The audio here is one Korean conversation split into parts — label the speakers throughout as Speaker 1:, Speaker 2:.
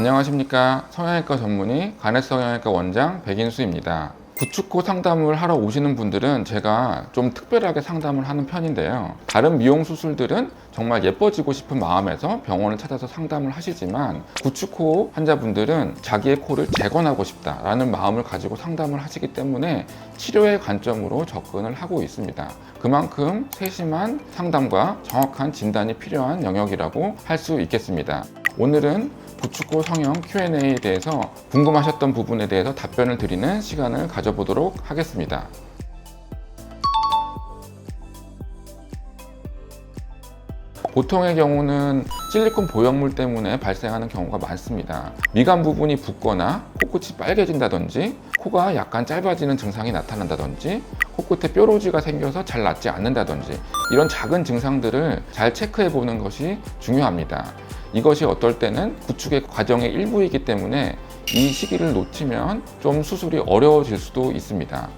Speaker 1: 안녕하십니까. 성형외과 전문의 간해성형외과 원장 백인수입니다. 구축코 상담을 하러 오시는 분들은 제가 좀 특별하게 상담을 하는 편인데요. 다른 미용 수술들은 정말 예뻐지고 싶은 마음에서 병원을 찾아서 상담을 하시지만 구축코 환자분들은 자기의 코를 재건하고 싶다라는 마음을 가지고 상담을 하시기 때문에 치료의 관점으로 접근을 하고 있습니다. 그만큼 세심한 상담과 정확한 진단이 필요한 영역이라고 할 수 있겠습니다. 오늘은 구축코 성형 Q&A에 대해서 궁금하셨던 부분에 대해서 답변을 드리는 시간을 가져보도록 하겠습니다. 보통의 경우는 실리콘 보형물 때문에 발생하는 경우가 많습니다. 미간 부분이 붓거나 코끝이 빨개진다든지 코가 약간 짧아지는 증상이 나타난다든지 코끝에 뾰루지가 생겨서 잘 낫지 않는다든지 이런 작은 증상들을 잘 체크해 보는 것이 중요합니다. 이것이 어떨 때는 구축의 과정의 일부이기 때문에 이 시기를 놓치면 좀 수술이 어려워질 수도 있습니다.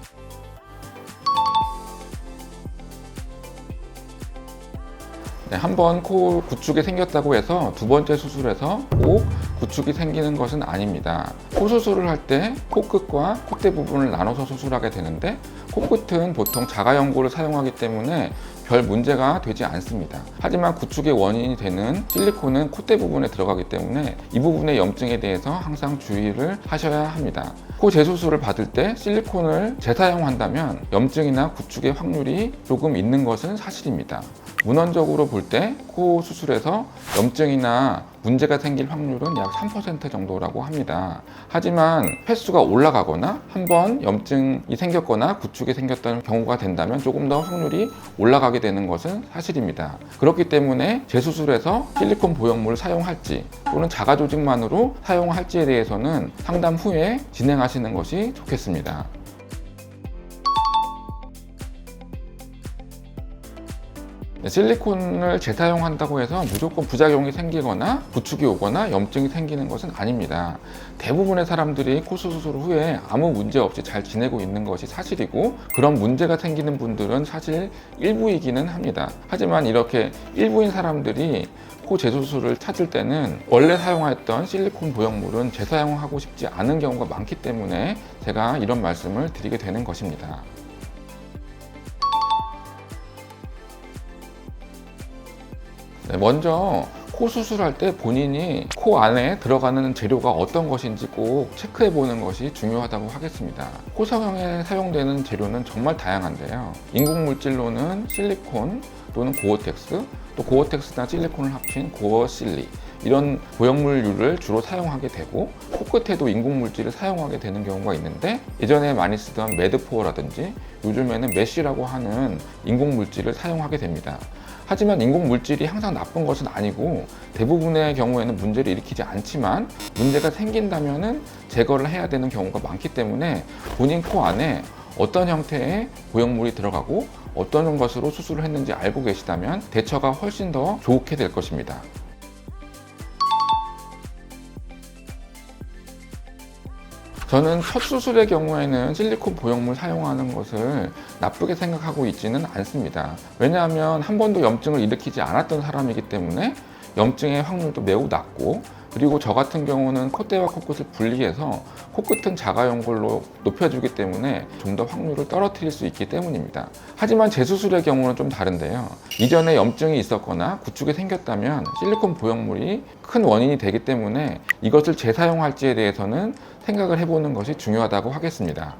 Speaker 1: 한번 코 구축이 생겼다고 해서 두 번째 수술에서 꼭 구축이 생기는 것은 아닙니다. 코 수술을 할 때 코끝과 콧대 부분을 나눠서 수술하게 되는데 코끝은 보통 자가연고를 사용하기 때문에 별 문제가 되지 않습니다. 하지만 구축의 원인이 되는 실리콘은 콧대 부분에 들어가기 때문에 이 부분의 염증에 대해서 항상 주의를 하셔야 합니다. 코 재수술을 받을 때 실리콘을 재사용한다면 염증이나 구축의 확률이 조금 있는 것은 사실입니다. 문헌적으로 볼 때 코 수술에서 염증이나 문제가 생길 확률은 약 3% 정도라고 합니다. 하지만 횟수가 올라가거나 한번 염증이 생겼거나 구축이 생겼다는 경우가 된다면 조금 더 확률이 올라가게 되는 것은 사실입니다. 그렇기 때문에 재수술에서 실리콘 보형물을 사용할지 또는 자가 조직만으로 사용할지에 대해서는 상담 후에 진행하시는 것이 좋겠습니다. 실리콘을 재사용한다고 해서 무조건 부작용이 생기거나 구축이 오거나 염증이 생기는 것은 아닙니다. 대부분의 사람들이 코 수술 후에 아무 문제 없이 잘 지내고 있는 것이 사실이고 그런 문제가 생기는 분들은 사실 일부이기는 합니다. 하지만 이렇게 일부인 사람들이 코 재수술을 찾을 때는 원래 사용했던 실리콘 보형물은 재사용하고 싶지 않은 경우가 많기 때문에 제가 이런 말씀을 드리게 되는 것입니다. 먼저 코 수술할 때 본인이 코 안에 들어가는 재료가 어떤 것인지 꼭 체크해 보는 것이 중요하다고 하겠습니다. 코 성형에 사용되는 재료는 정말 다양한데요. 인공 물질로는 실리콘 또는 고어텍스, 또 고어텍스나 실리콘을 합친 고어실리 이런 보형물류를 주로 사용하게 되고 코끝에도 인공 물질을 사용하게 되는 경우가 있는데 예전에 많이 쓰던 매드포어라든지 요즘에는 메쉬라고 하는 인공 물질을 사용하게 됩니다. 하지만 인공 물질이 항상 나쁜 것은 아니고 대부분의 경우에는 문제를 일으키지 않지만 문제가 생긴다면은 제거를 해야 되는 경우가 많기 때문에 본인 코 안에 어떤 형태의 보형물이 들어가고 어떤 것으로 수술을 했는지 알고 계시다면 대처가 훨씬 더 좋게 될 것입니다. 저는 첫 수술의 경우에는 실리콘 보형물 사용하는 것을 나쁘게 생각하고 있지는 않습니다. 왜냐하면 한 번도 염증을 일으키지 않았던 사람이기 때문에 염증의 확률도 매우 낮고 그리고 저 같은 경우는 콧대와 코끝을 분리해서 코끝은 자가연골로 높여주기 때문에 좀 더 확률을 떨어뜨릴 수 있기 때문입니다. 하지만 재수술의 경우는 좀 다른데요. 이전에 염증이 있었거나 구축이 생겼다면 실리콘 보형물이 큰 원인이 되기 때문에 이것을 재사용할지에 대해서는 생각을 해보는 것이 중요하다고 하겠습니다.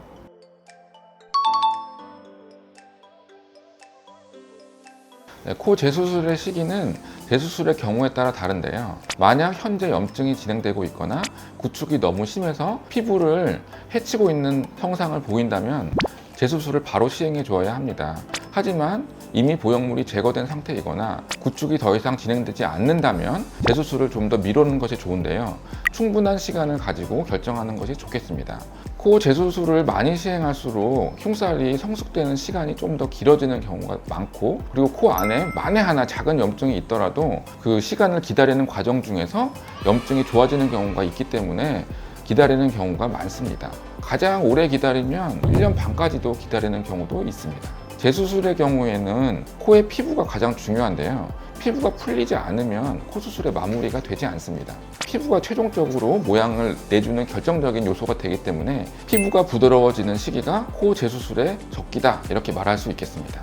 Speaker 1: 코 재수술의 시기는 재수술의 경우에 따라 다른데요. 만약 현재 염증이 진행되고 있거나 구축이 너무 심해서 피부를 해치고 있는 형상을 보인다면 재수술을 바로 시행해 줘야 합니다. 하지만 이미 보형물이 제거된 상태이거나 구축이 더 이상 진행되지 않는다면 재수술을 좀 더 미루는 것이 좋은데요. 충분한 시간을 가지고 결정하는 것이 좋겠습니다. 코 재수술을 많이 시행할수록 흉살이 성숙되는 시간이 좀 더 길어지는 경우가 많고 그리고 코 안에 만에 하나 작은 염증이 있더라도 그 시간을 기다리는 과정 중에서 염증이 좋아지는 경우가 있기 때문에 기다리는 경우가 많습니다. 가장 오래 기다리면 1년 반까지도 기다리는 경우도 있습니다. 재수술의 경우에는 코의 피부가 가장 중요한데요. 피부가 풀리지 않으면 코 수술의 마무리가 되지 않습니다. 피부가 최종적으로 모양을 내주는 결정적인 요소가 되기 때문에 피부가 부드러워지는 시기가 코 재수술의 적기다, 이렇게 말할 수 있겠습니다.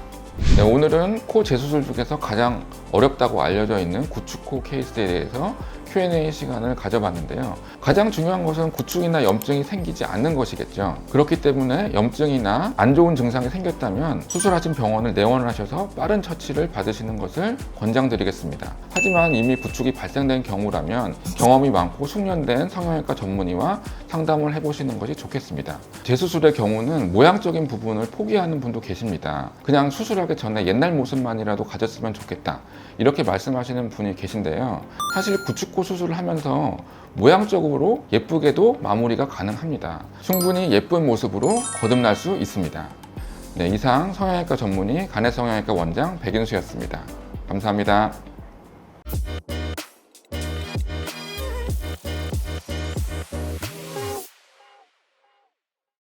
Speaker 1: 네, 오늘은 코 재수술 중에서 가장 어렵다고 알려져 있는 구축코 케이스에 대해서 Q&A 시간을 가져봤는데요. 가장 중요한 것은 구축이나 염증이 생기지 않는 것이겠죠. 그렇기 때문에 염증이나 안 좋은 증상이 생겼다면 수술하신 병원을 내원을 하셔서 빠른 처치를 받으시는 것을 권장드리겠습니다. 하지만 이미 구축이 발생된 경우라면 경험이 많고 숙련된 성형외과 전문의와 상담을 해보시는 것이 좋겠습니다. 재수술의 경우는 모양적인 부분을 포기하는 분도 계십니다. 그냥 수술하기 전에 옛날 모습만이라도 가졌으면 좋겠다, 이렇게 말씀하시는 분이 계신데요. 사실 구축코 수술을 하면서 모양적으로 예쁘게도 마무리가 가능합니다. 충분히 예쁜 모습으로 거듭날 수 있습니다. 네, 이상 성형외과 전문의 간해성형외과 원장 백인수였습니다. 감사합니다.